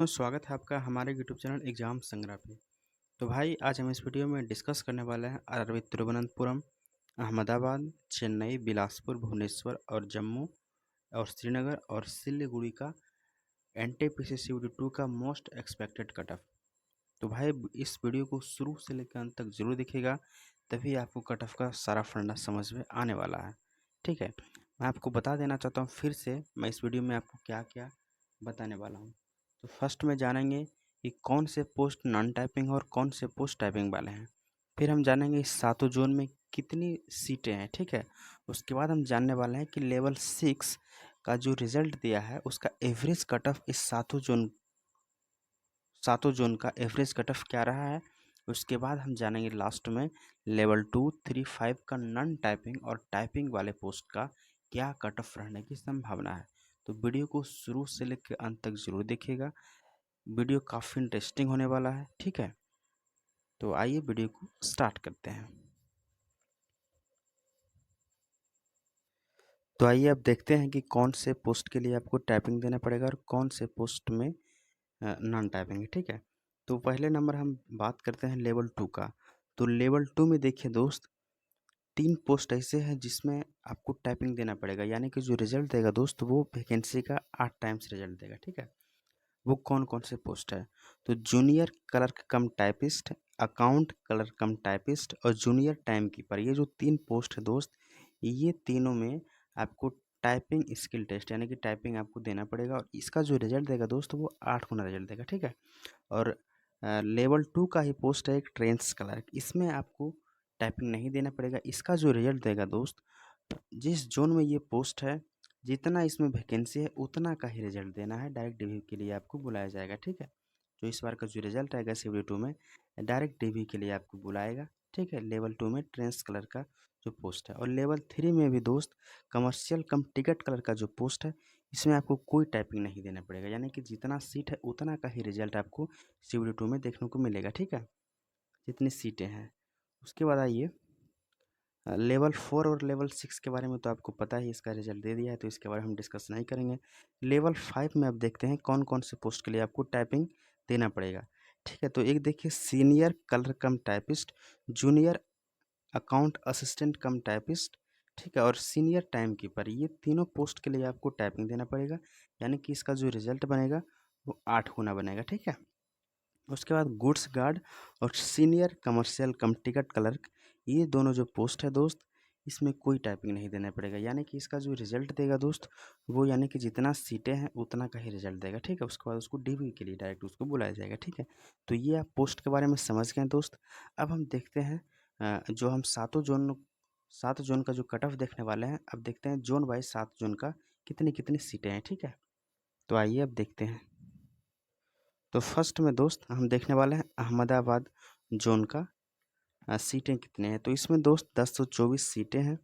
तो स्वागत है आपका हमारे यूट्यूब चैनल एग्जाम संग्रह पे। तो भाई आज हम इस वीडियो में डिस्कस करने वाले हैं आरआरबी तिरुवनंतपुरम, अहमदाबाद, चेन्नई, बिलासपुर, भुवनेश्वर और जम्मू और श्रीनगर और सिलीगुड़ी का एनटीपीसी यूडी 2 का मोस्ट एक्सपेक्टेड कट ऑफ। तो भाई इस वीडियो को शुरू से लेकर अंत तक जरूर देखिएगा, तभी आपको कट ऑफ का सारा फंडा समझ में आने वाला है। ठीक है, मैं आपको बता देना चाहता हूँ फिर से मैं इस वीडियो में आपको क्या क्या बताने वाला हूँ। तो फर्स्ट में जानेंगे कि कौन से पोस्ट नॉन टाइपिंग और कौन से पोस्ट टाइपिंग वाले हैं। फिर हम जानेंगे इस सातों जोन में कितनी सीटें हैं। ठीक है, उसके बाद हम जानने वाले हैं कि लेवल 6 का जो रिज़ल्ट दिया है उसका एवरेज कट ऑफ इस सातों जोन का एवरेज कट ऑफ क्या रहा है। उसके बाद हम जानेंगे लास्ट में लेवल 2, 3, 5 का नॉन टाइपिंग और टाइपिंग वाले पोस्ट का क्या कट ऑफ रहने की संभावना है। तो वीडियो को शुरू से लेकर अंत तक जरूर देखिएगा, वीडियो काफ़ी इंटरेस्टिंग होने वाला है। ठीक है, तो आइए वीडियो को स्टार्ट करते हैं। तो आइए अब देखते हैं कि कौन से पोस्ट के लिए आपको टाइपिंग देना पड़ेगा और कौन से पोस्ट में नॉन टाइपिंग है। ठीक है, तो पहले नंबर हम बात करते हैं लेवल 2 का। तो लेवल 2 में देखिए दोस्त, 3 पोस्ट ऐसे हैं जिसमें आपको टाइपिंग देना पड़ेगा, यानी कि जो रिजल्ट देगा दोस्त वो वैकेंसी का 8 टाइम्स रिजल्ट देगा। ठीक है, वो कौन कौन से पोस्ट है। तो जूनियर क्लर्क कम टाइपिस्ट, अकाउंट क्लर्क कम टाइपिस्ट और जूनियर टाइम कीपर, ये जो 3 पोस्ट है दोस्त, ये तीनों में आपको टाइपिंग स्किल टेस्ट यानी कि टाइपिंग आपको देना पड़ेगा और इसका जो रिजल्ट देगा दोस्त वो 8 गुना रिजल्ट देगा। ठीक है, और लेवल 2 का ही पोस्ट है एक ट्रेंस क्लर्क, इसमें आपको टाइपिंग नहीं देना पड़ेगा। इसका जो रिजल्ट देगा दोस्त, जिस जोन में ये पोस्ट है, जितना इसमें वैकेंसी है उतना का ही रिजल्ट देना है, डायरेक्ट डिव्यू के लिए आपको बुलाया जाएगा। ठीक है, जो इस बार का जो रिजल्ट आएगा सीडी 2 में, डायरेक्ट डिव्यू के लिए आपको बुलाएगा। ठीक है, लेवल 2 में ट्रेंस कलर का जो पोस्ट है। और लेवल 3 में भी दोस्त कमर्शियल कम टिकट कलर का जो पोस्ट है, इसमें आपको कोई टाइपिंग नहीं देना पड़ेगा, यानी कि जितना सीट है उतना का ही रिजल्ट आपको सीडी 2 में देखने को मिलेगा। ठीक है, जितनी सीटें हैं। उसके बाद आइए लेवल 4 और लेवल 6 के बारे में तो आपको पता ही, इसका रिजल्ट दे दिया है तो इसके बारे में हम डिस्कस नहीं करेंगे। लेवल 5 में अब देखते हैं कौन कौन से पोस्ट के लिए आपको टाइपिंग देना पड़ेगा। ठीक है, तो एक देखिए सीनियर कलर कम टाइपिस्ट, जूनियर अकाउंट असिस्टेंट कम टाइपिस्ट, ठीक है, और सीनियर टाइम कीपर, ये तीनों पोस्ट के लिए आपको टाइपिंग देना पड़ेगा, यानी कि इसका जो रिजल्ट बनेगा वो 8 गुना बनेगा। ठीक है, उसके बाद गुड्स गार्ड और सीनियर कमर्शियल कम टिकट क्लर्क, ये दोनों जो पोस्ट है दोस्त, इसमें कोई टाइपिंग नहीं देना पड़ेगा, यानी कि इसका जो रिजल्ट देगा दोस्त वो यानी कि जितना सीटें हैं उतना का ही रिजल्ट देगा। ठीक है, उसके बाद उसको डीवी के लिए डायरेक्ट उसको बुलाया जाएगा। ठीक है, तो ये आप पोस्ट के बारे में समझ गए दोस्त। अब हम देखते हैं जो हम सात जोन का जो कट ऑफ देखने वाले हैं। अब देखते हैं जोन वाइज 7 जोन का कितनी कितनी सीटें हैं। ठीक है, तो आइए अब देखते हैं। तो फर्स्ट में दोस्त हम देखने वाले हैं अहमदाबाद जोन का सीटें कितने हैं। तो इसमें दोस्त 1024 सीटें हैं।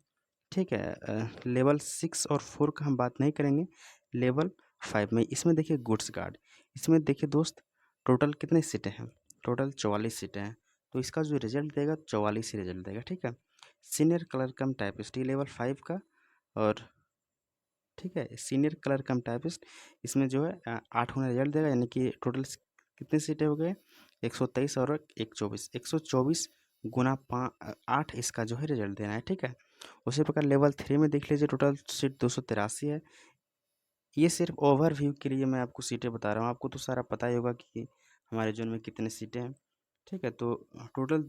ठीक है, लेवल 6 और 4 का हम बात नहीं करेंगे। लेवल 5 में इसमें देखिए गुड्स गार्ड, इसमें देखिए दोस्त टोटल कितने सीटें हैं, टोटल 44 सीटें हैं। तो इसका जो रिजल्ट देगा 44 ही रिजल्ट देगा। ठीक है, सीनियर क्लर्क कम टाइपिस्ट लेवल 5 का, और ठीक है सीनियर क्लर्क कम टाइपिस्ट, इसमें जो है 8 गुना रिजल्ट देगा, यानी कि टोटल कितनी सीटें हो गए 123 और 124 गुना 8 इसका जो है रिजल्ट देना है। ठीक है, उसी प्रकार लेवल 3 में देख लीजिए टोटल सीट 283 है। ये सिर्फ ओवरव्यू के लिए मैं आपको सीटें बता रहा हूँ, आपको तो सारा पता ही होगा कि हमारे जोन में कितनी सीटें हैं। ठीक है, तो टोटल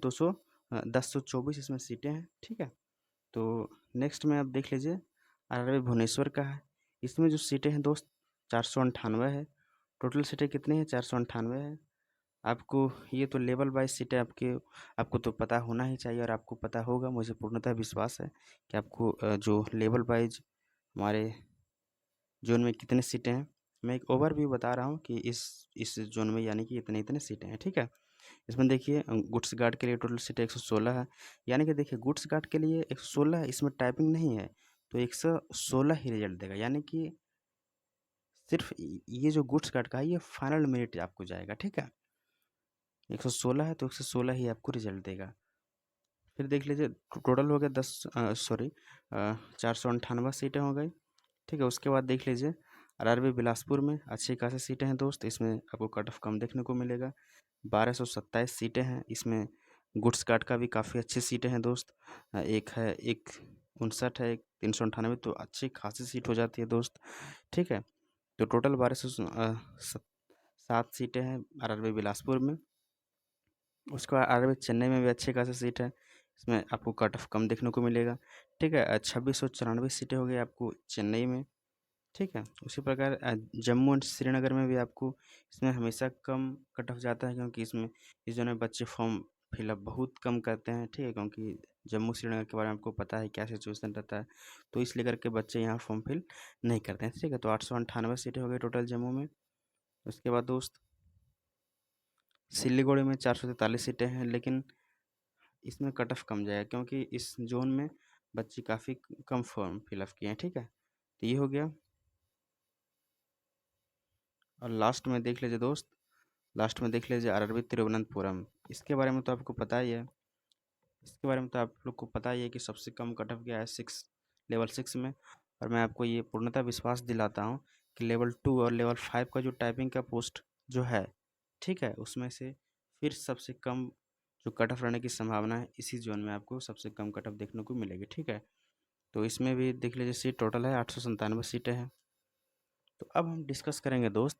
1024 इसमें सीटें हैं। ठीक है, तो नेक्स्ट में आप देख लीजिए आरआरबी भुवनेश्वर का है। इसमें जो सीटें हैं दोस्त 498 है। टोटल सीटें कितनी हैं 498 है। आपको ये तो लेवल वाइज सीटें आपको तो पता होना ही चाहिए और आपको पता होगा, मुझे पूर्णतः विश्वास है कि आपको जो लेवल वाइज हमारे जोन में कितनी सीटें हैं। मैं एक ओवरव्यू बता रहा हूँ कि इस जोन में यानी कि इतने इतने सीटें हैं। ठीक है, इसमें देखिए गुड्स गार्ड के लिए टोटल सीटें 116 है, यानी कि देखिए गुड्स गार्ड के लिए 116 है, इसमें टाइपिंग नहीं है तो 116 ही रिजल्ट देगा, यानी कि सिर्फ ये जो गुड्स गार्ड का है ये फाइनल मेरिट आपको जाएगा। ठीक है, 116 है तो 116 ही आपको रिजल्ट देगा। फिर देख लीजिए टोटल हो गया 498 सीटें हो गई। ठीक है, उसके बाद देख लीजिए आरआरबी बिलासपुर में अच्छी खासी सीटें हैं दोस्त, इसमें आपको कट ऑफ कम देखने को मिलेगा। 1227 सीटें हैं, इसमें गुड्स कार्ड का भी काफ़ी अच्छी सीटें हैं दोस्त। एक है, एक 59 है, एक 398, तो अच्छी खासी सीट हो जाती है दोस्त, ठीक है। तो टोटल 1207 सीटें हैं आरआरबी बिलासपुर में। उसके बाद आरआरबी चेन्नई में भी अच्छी खासी सीट है, इसमें आपको कट ऑफ कम देखने को मिलेगा, ठीक है। 2694 सीटें हो गई आपको चेन्नई में, ठीक है। उसी प्रकार जम्मू एंड श्रीनगर में भी आपको इसमें हमेशा कम कट ऑफ जाता है, क्योंकि इसमें इस जोन में बच्चे फॉर्म फिलअप बहुत कम करते हैं, ठीक है। क्योंकि जम्मू श्रीनगर के बारे में आपको पता है क्या सिचुएशन रहता है, तो इसलिए करके बच्चे यहाँ फॉर्म फिल नहीं करते हैं, ठीक है। तो 898 सीटें हो गई टोटल जम्मू में। उसके बाद दोस्त सिलीगुड़ी में 443 सीटें हैं, लेकिन इसमें कट ऑफ कम जाएगा, क्योंकि इस जोन में बच्चे काफ़ी कम फॉर्म फिलअप किए हैं, ठीक है। तो ये हो गया। और लास्ट में देख लीजिए दोस्त, लास्ट में देख लीजिए आरआरबी तिरुवनंतपुरम। इसके बारे में तो आपको पता ही है, इसके बारे में तो आप लोग को पता ही है कि सबसे कम कट ऑफ गया है लेवल 6 में। और मैं आपको ये पूर्णतः विश्वास दिलाता हूँ कि लेवल 2 और लेवल 5 का जो टाइपिंग का पोस्ट जो है, ठीक है, उसमें से फिर सबसे कम जो कट ऑफ रहने की संभावना है, इसी जोन में आपको सबसे कम कट ऑफ देखने को मिलेगी, ठीक है। तो इसमें भी देख लीजिए, सीट टोटल है 897 सीटें हैं। तो अब हम डिस्कस करेंगे दोस्त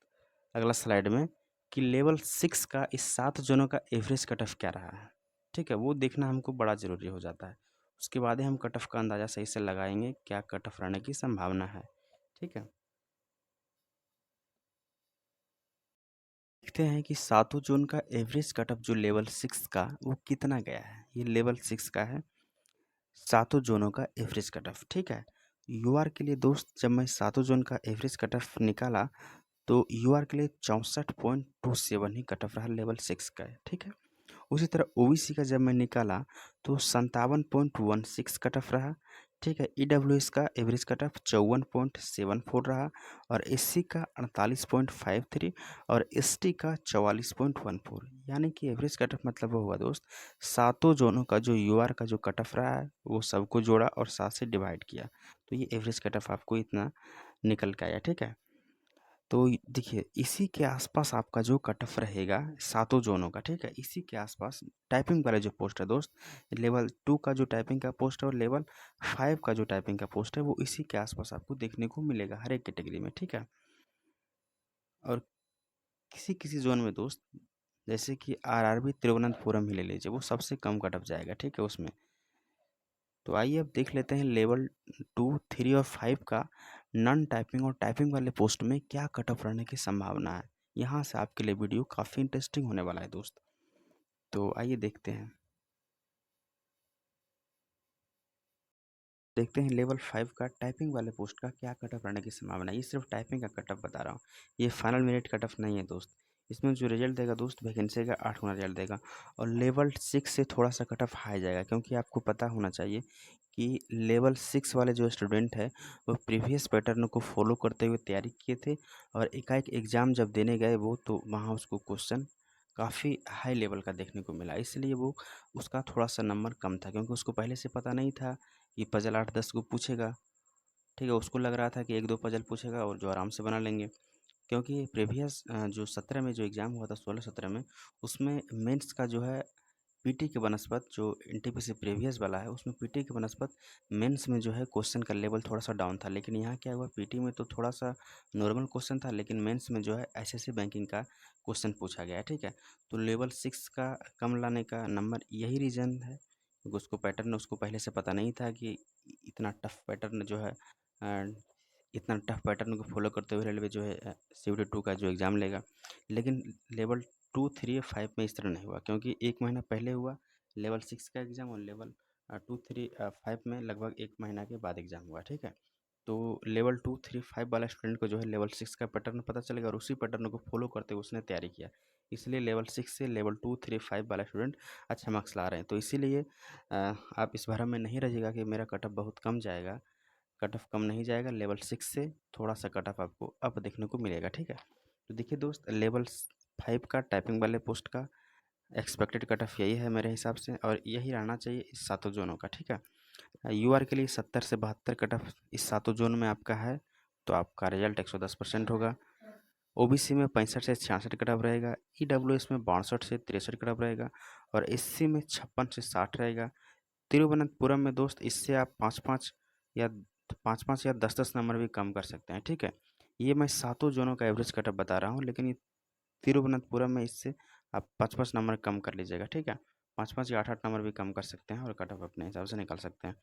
अगला स्लाइड में कि लेवल 6 का इस 7 जोनों का एवरेज कट ऑफ क्या रहा है, ठीक है। वो देखना हमको बड़ा ज़रूरी हो जाता है, उसके बाद ही हम कट ऑफ का अंदाज़ा सही से लगाएंगे क्या कट ऑफ रहने की संभावना है, ठीक है। देखते हैं कि सातों जोन का एवरेज कट ऑफ जो लेवल 6 का वो कितना गया है। ये लेवल 6 का है, सातों जोनों का एवरेज कट ऑफ, ठीक है। यूआर के लिए दोस्त जब मैं सातों जोन का एवरेज कट ऑफ निकाला, तो यूआर के लिए 64.27 ही कट ऑफ रहा लेवल 6 का, ठीक है। उसी तरह ओबीसी का जब मैं निकाला तो 57.16 कट ऑफ रहा, ठीक है। ईडब्ल्यूएस का एवरेज कट ऑफ 54.74 रहा, और एससी का 48.53 और एसटी का 44.14, यानी कि एवरेज कट ऑफ मतलब वो हुआ दोस्त, सातों जोनों का जो यूआर का जो कट ऑफ रहा है वो सबको जोड़ा और 7 से डिवाइड किया, तो ये एवरेज कट ऑफ आपको इतना निकल के आया, ठीक है। तो देखिए, इसी के आसपास आपका जो कट ऑफ रहेगा सातों जोनों का, ठीक है, इसी के आसपास टाइपिंग वाला जो पोस्ट है दोस्त, लेवल 2 का जो टाइपिंग का पोस्ट है और लेवल 5 का जो टाइपिंग का पोस्ट है, वो इसी के आसपास आपको देखने को मिलेगा हर एक कैटेगरी में, ठीक है। और किसी किसी जोन में दोस्त, जैसे कि आरआरबी तिरुवनंतपुरम ही ले लीजिए, वो सबसे कम कट ऑफ जाएगा, ठीक है, उसमें। तो आइए अब देख लेते हैं लेवल 2, 3 और 5 का नॉन टाइपिंग और टाइपिंग वाले पोस्ट में क्या कट ऑफ रहने की संभावना है। यहाँ से आपके लिए वीडियो काफ़ी इंटरेस्टिंग होने वाला है दोस्त। तो आइए देखते हैं, लेवल 5 का टाइपिंग वाले पोस्ट का क्या कट ऑफ रहने की संभावना है। ये सिर्फ टाइपिंग का कट ऑफ बता रहा हूँ, ये फाइनल मिनट कट ऑफ नहीं है दोस्त। इसमें जो रिजल्ट देगा दोस्त, वैकेंसी का 8 गुना रिजल्ट देगा, और लेवल 6 से थोड़ा सा कट ऑफ हाई जाएगा, क्योंकि आपको पता होना चाहिए कि लेवल 6 वाले जो स्टूडेंट है वो प्रीवियस पैटर्न को फॉलो करते हुए तैयारी किए थे, और एकाएक एग्ज़ाम जब देने गए वो, तो वहाँ उसको क्वेश्चन काफ़ी हाई लेवल का देखने को मिला, इसलिए वो उसका थोड़ा सा नंबर कम था, क्योंकि उसको पहले से पता नहीं था कि पजल 8-10 को पूछेगा, ठीक है। उसको लग रहा था कि 1-2 पजल पूछेगा और जो आराम से बना लेंगे, क्योंकि प्रीवियस जो 17 में जो एग्ज़ाम हुआ था, 16-17 में, उसमें मेंस का जो है पीटी के बनस्पत, जो एनटीपीसी प्रीवियस वाला है उसमें पीटी के बनस्पत मेंस में जो है क्वेश्चन का लेवल थोड़ा सा डाउन था। लेकिन यहाँ क्या हुआ, पीटी में तो थोड़ा सा नॉर्मल क्वेश्चन था, लेकिन मेंस में जो है एसएससी बैंकिंग का क्वेश्चन पूछा गया है, ठीक है। तो लेवल 6 का कम लाने का नंबर यही रीज़न है, क्योंकि उसको पैटर्न उसको पहले से पता नहीं था कि इतना टफ पैटर्न जो है, इतना टफ पैटर्न को फॉलो करते हुए रेलवे जो है सीयूटी 2 का जो एग्ज़ाम लेगा। लेकिन लेवल 2, 3 और 5 में इस तरह नहीं हुआ, क्योंकि 1 महीना पहले हुआ लेवल 6 का एग्ज़ाम, और लेवल 2, 3, 5 में लगभग 1 महीना के बाद एग्ज़ाम हुआ, ठीक है। तो लेवल 2, 3, 5 वाला स्टूडेंट को जो है लेवल 6 का पैटर्न पता चलेगा, और उसी पैटर्न को फॉलो करते हुए उसने तैयारी किया, इसलिए लेवल 6 से लेवल 2, 3, 5 वाला स्टूडेंट अच्छा मार्क्स ला रहे हैं। तो इसीलिए आप इस भ्रम में नहीं रहिएगा कि मेरा कट ऑफ बहुत कम जाएगा, कट ऑफ कम नहीं जाएगा, लेवल 6 से थोड़ा सा कट ऑफ आपको अप देखने को मिलेगा, ठीक है। तो देखिए दोस्त, लेवल 5 का टाइपिंग वाले पोस्ट का एक्सपेक्टेड कट ऑफ यही है मेरे हिसाब से, और यही रहना चाहिए इस सातों जोनों का, ठीक है। यूआर के लिए 70 से 72 कट ऑफ इस सातों जोन में आपका है, तो आपका रिजल्ट 110% होगा। ओबीसी में 65 से 66 कट ऑफ रहेगा, ईडब्ल्यूएस में 62 से 63 कट ऑफ रहेगा और एससी में 56 से 60 रहेगा। तिरुवनंतपुरम में दोस्त इससे आप 5-5 या 10-10 नंबर भी कम कर सकते हैं, ठीक है। ये मैं सातों जोनों का एवरेज कट ऑफ बता रहा हूँ, लेकिन ये तिरुवनंतपुरम में इससे आप 5-5 नंबर कम कर लीजिएगा, ठीक है। 5-5 या 8-8 नंबर भी कम कर सकते हैं और कट ऑफ अपने हिसाब से निकाल सकते हैं।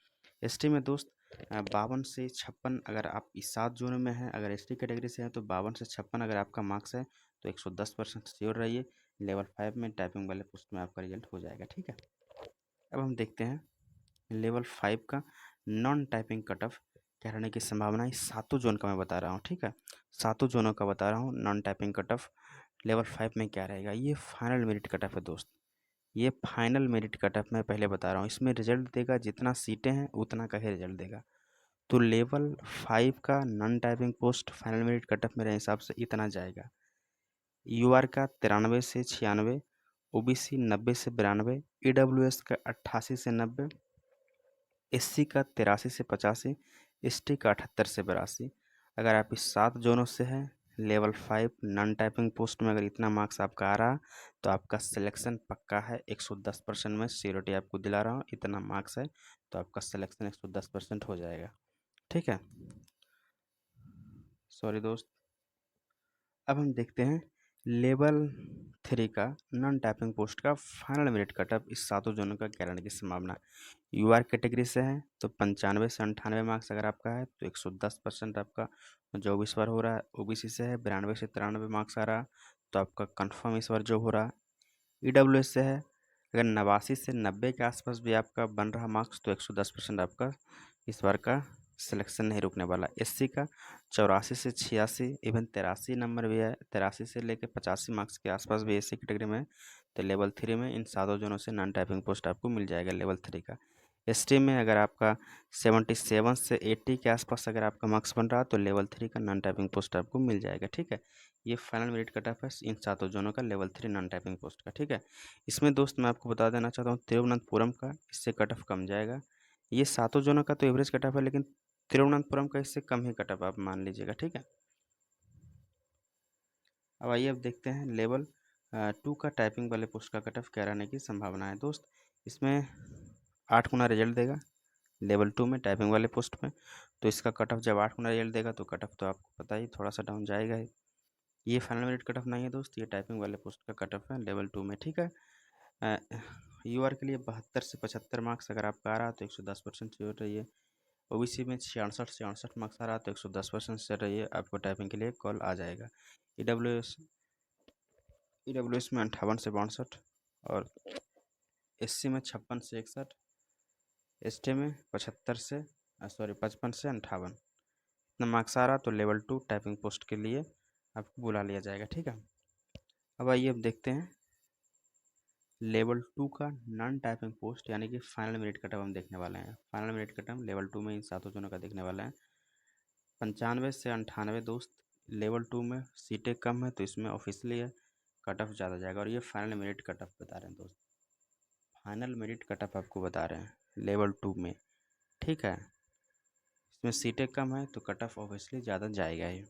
एसटी में दोस्त 52 से 56, अगर आप इस 7 जोनों में हैं, अगर एसटी कैटेगरी से हैं तो 52 से 56 अगर आपका मार्क्स है तो 110% श्योर रहिए, लेवल 5 में टाइपिंग वाले पोस्ट में आपका रिजल्ट हो जाएगा, ठीक है। अब हम देखते हैं लेवल 5 का नॉन टाइपिंग कट ऑफ क्या रहने की संभावना है। सातों जोन का मैं बता रहा हूँ, ठीक है। सातों जोनों का बता रहा हूँ non typing cut off level 5 में क्या रहेगा। ये फाइनल मेरिट कट ऑफ है दोस्त, ये फाइनल मेरिट कट ऑफ मैं पहले बता रहा हूँ। इसमें रिजल्ट देगा जितना सीटें हैं उतना का ही रिजल्ट देगा। तो लेवल 5 का non typing post final merit cut off मेरे हिसाब से इतना जाएगा। यूआर का 93 से 96, ओबीसी 90 से 92, ईडब्ल्यूएस का 88 से 90, एससी का 83 से 85, एसटी का 78 से 82। अगर आप इस 7 जोनों से हैं, लेवल 5 नॉन टाइपिंग पोस्ट में अगर इतना मार्क्स आपका आ रहा तो आपका सिलेक्शन पक्का है। 110% में श्योरिटी आपको दिला रहा हूँ, इतना मार्क्स है तो आपका सिलेक्शन 110% हो जाएगा, ठीक है। सॉरी दोस्त। अब हम देखते हैं लेवल 3 का नॉन टाइपिंग पोस्ट का फाइनल मेरिट कट ऑफ इस सातों जोनों का क्या रहने की संभावना। यूआर कैटेगरी से है तो 95 से 98 मार्क्स अगर आपका है तो 110% आपका जॉब इस बार हो रहा है। ओबीसी से है 92 से 93 मार्क्स आ रहा तो आपका कंफर्म इस बार जॉब हो रहा है। ईडब्ल्यूएस से है अगर 89 से 90 के आसपास भी आपका बन रहा मार्क्स तो 110% आपका इस बार का सिलेक्शन नहीं रुकने वाला। एससी का 84 से 86, इवन 83 नंबर भी है, 83 से लेकर 85 मार्क्स के आसपास भी एससी कैटेगरी में है तो लेवल 3 में इन सातों जोनों से नॉन टाइपिंग पोस्ट आपको मिल जाएगा लेवल 3 का। एसटी में अगर आपका 77 से 80 के आसपास अगर आपका मार्क्स बन रहा तो लेवल 3 का नॉन टाइपिंग पोस्ट आपको मिल जाएगा, ठीक है। ये फाइनल मेरिट कट ऑफ है इन सातों जोनों का लेवल 3 नॉन टाइपिंग पोस्ट का, ठीक है। इसमें दोस्त मैं आपको बता देना चाहता हूँ तिरुवनंतपुरम का इससे कट ऑफ कम जाएगा। ये सातों जोनों का तो एवरेज कट ऑफ है, लेकिन तिरुवनंतपुरम का इससे कम ही कट ऑफ आप मान लीजिएगा, ठीक है। अब आइए अब देखते हैं लेवल 2 का टाइपिंग वाले पोस्ट का कट ऑफ क्या रहने की संभावना है दोस्त। इसमें 8 गुना रिजल्ट देगा लेवल 2 में टाइपिंग वाले पोस्ट में, तो इसका कट ऑफ जब 8 गुना रिजल्ट देगा तो कट ऑफ तो आपको पता ही थोड़ा सा डाउन जाएगा ही। ये फाइनल मेरिट कट ऑफ नहीं है दोस्त, ये टाइपिंग वाले पोस्ट का कट ऑफ है लेवल 2 में, ठीक है। यूआर के लिए 72 से 75 मार्क्स अगर आपका आ रहा तो 110% श्योर रहिए। ओबीसी में 66 से 68 मार्क्स आ रहा तो 110% श्योर रहिए, आपको टाइपिंग के लिए कॉल आ जाएगा। ईडब्ल्यूएस में 58 से 62 और एससी में 56 से 61, एसटी में 55 से 55 से 58 इतना मार्क्स आ रहा तो लेवल 2 टाइपिंग पोस्ट के लिए आपको बुला लिया जाएगा, ठीक है। अब आइए अब देखते हैं लेवल 2 का नॉन टाइपिंग पोस्ट यानी कि फाइनल मेरिट कट ऑफ हम देखने वाले हैं। Final merit cut off level 2 में इन सातों जोनों का देखने वाला है। 95 से 98 दोस्त लेवल 2 में सीटें कम है तो इसमें ऑफिशियली है कट ऑफ ज़्यादा जाएगा और ये फाइनल मेरिट कट ऑफ बता रहे हैं दोस्त। फाइनल मेरिट कट ऑफ आपको बता रहे हैं लेवल 2 में, ठीक है। इसमें सीटें कम है तो कट ऑफ ऑब्वियसली ज़्यादा जाएगा ही।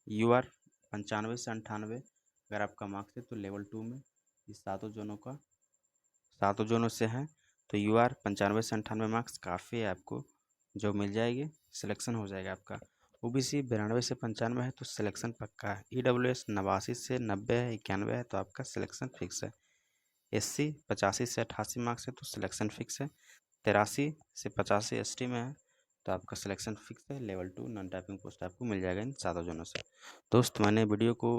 यूआर 95 से 98 अगर आपका मार्क्स है तो लेवल 2 में इस सातों जोनों से हैं तो यूआर 95 से 98 मार्क्स काफ़ी है, आपको जो मिल जाएगी सिलेक्शन हो जाएगा आपका। ओबीसी 92 से 95 है तो सिलेक्शन पक्का है। ईडब्ल्यूएस 89 से 90 है, 91 है तो आपका सिलेक्शन फिक्स है। एससी 85 से 88 मार्क्स है तो सिलेक्शन फिक्स है। 83 से 85 एसटी में है तो आपका सिलेक्शन फिक्स है। लेवल 2 नॉन टाइपिंग पोस्ट आपको मिल जाएगा इन सातों जोनों से। दोस्त मैंने वीडियो को